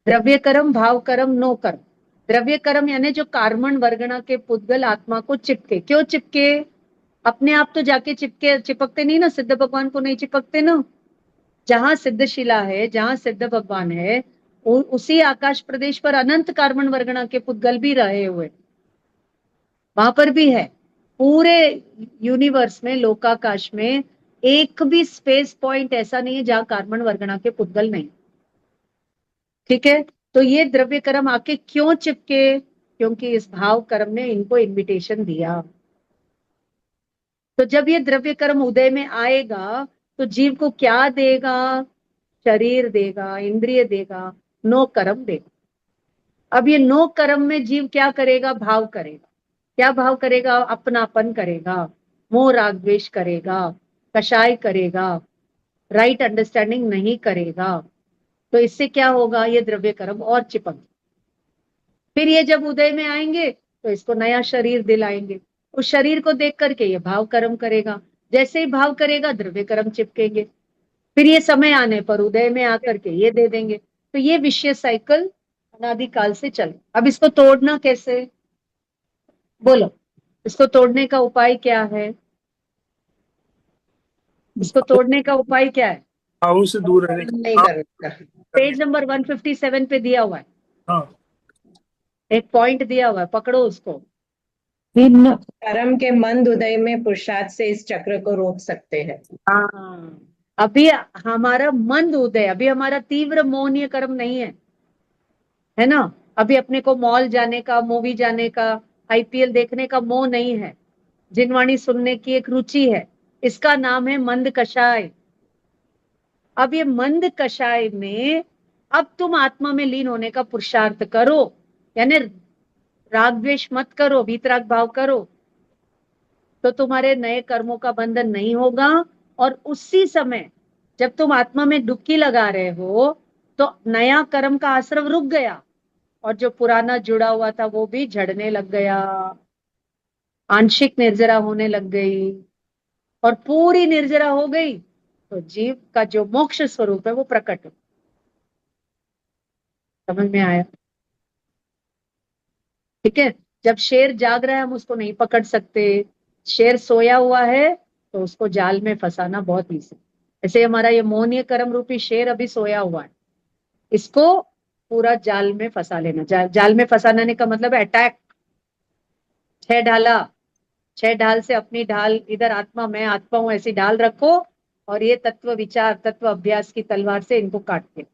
द्रव्य कर्म, भाव कर्म, नो कर्म। द्रव्य कर्म यानी जो कार्मण वर्गणा के पुद्गल आत्मा को चिपके। क्यों चिपके? अपने आप तो जाके चिपकते नहीं ना, सिद्ध भगवान को नहीं चिपकते ना। जहां सिद्धशिला है, जहां सिद्ध भगवान है, उसी आकाश प्रदेश पर अनंत कार्बन वर्गणा के पुद्गल भी रहे हुए, वहां पर भी है। पूरे यूनिवर्स में, लोकाकाश में एक भी स्पेस पॉइंट ऐसा नहीं है जहां कार्बन वर्गणा के पुद्गल नहीं। ठीक है, तो ये द्रव्य कर्म आके क्यों चिपके? क्योंकि इस भाव कर्म ने इनको इनविटेशन दिया। तो जब ये द्रव्य कर्म उदय में आएगा तो जीव को क्या देगा? शरीर देगा, इंद्रिय देगा, नो कर्म देगा। अब ये नो कर्म में जीव क्या करेगा? भाव करेगा। क्या भाव करेगा? अपनापन करेगा, मोह राग द्वेष करेगा, कषाय करेगा, राइट अंडरस्टैंडिंग नहीं करेगा। तो इससे क्या होगा? ये द्रव्य कर्म और चिपक, फिर ये जब उदय में आएंगे तो इसको नया शरीर दिलाएंगे। उस शरीर को देख करके ये भाव कर्म करेगा। जैसे ही भाव करेगा द्रव्य कर्म चिपकेंगे। फिर ये समय आने पर उदय में आकर के ये दे देंगे। तो ये विषय साइकिल अनादिकाल से चल। अब इसको तोड़ना कैसे? बोलो, इसको तोड़ने का उपाय क्या है? इसको तोड़ने का उपाय क्या है? भावों से दूर रहने का, नहीं करना। पेज नंबर 157 पे दिया हुआ है, हाँ, एक पॉइंट दिया हुआ है, पकड़ो उसको। कर्म के मंद उदय में पुरुषार्थ से इस चक्र को रोक सकते हैं। हाँ, अभी हमारा मंद उदय, अभी हमारा तीव्र मोहनीय कर्म नहीं है ना। अभी अपने को मॉल जाने का, मूवी जाने का, आईपीएल देखने का मोह नहीं है, जिनवाणी सुनने की एक रुचि है। इसका नाम है मंद कषाय। अब ये मंद कषाय में अब तुम आत्मा में लीन होने का पुरुषार्थ करो, यानी राग द्वेष मत करो, वीतराग भाव करो, तो तुम्हारे नए कर्मों का बंधन नहीं होगा। और उसी समय जब तुम आत्मा में डुबकी लगा रहे हो तो नया कर्म का आश्रव रुक गया और जो पुराना जुड़ा हुआ था वो भी झड़ने लग गया, आंशिक निर्जरा होने लग गई। और पूरी निर्जरा हो गई तो जीव का जो मोक्ष स्वरूप है वो प्रकट हो। समझ में आया? ठीक है, जब शेर जाग रहा है हम उसको नहीं पकड़ सकते, शेर सोया हुआ है तो उसको जाल में फंसाना बहुत ईजी। ऐसे हमारा ये मोहनीय कर्म रूपी शेर अभी सोया हुआ है, इसको पूरा जाल में फंसा लेना। जाल में फंसाने का मतलब है अटैक। 6 ढाला, 6 ढाल से अपनी ढाल, इधर आत्मा, मैं आत्मा हूं, ऐसी ढाल रखो और ये तत्व विचार, तत्व अभ्यास की तलवार से इनको काट के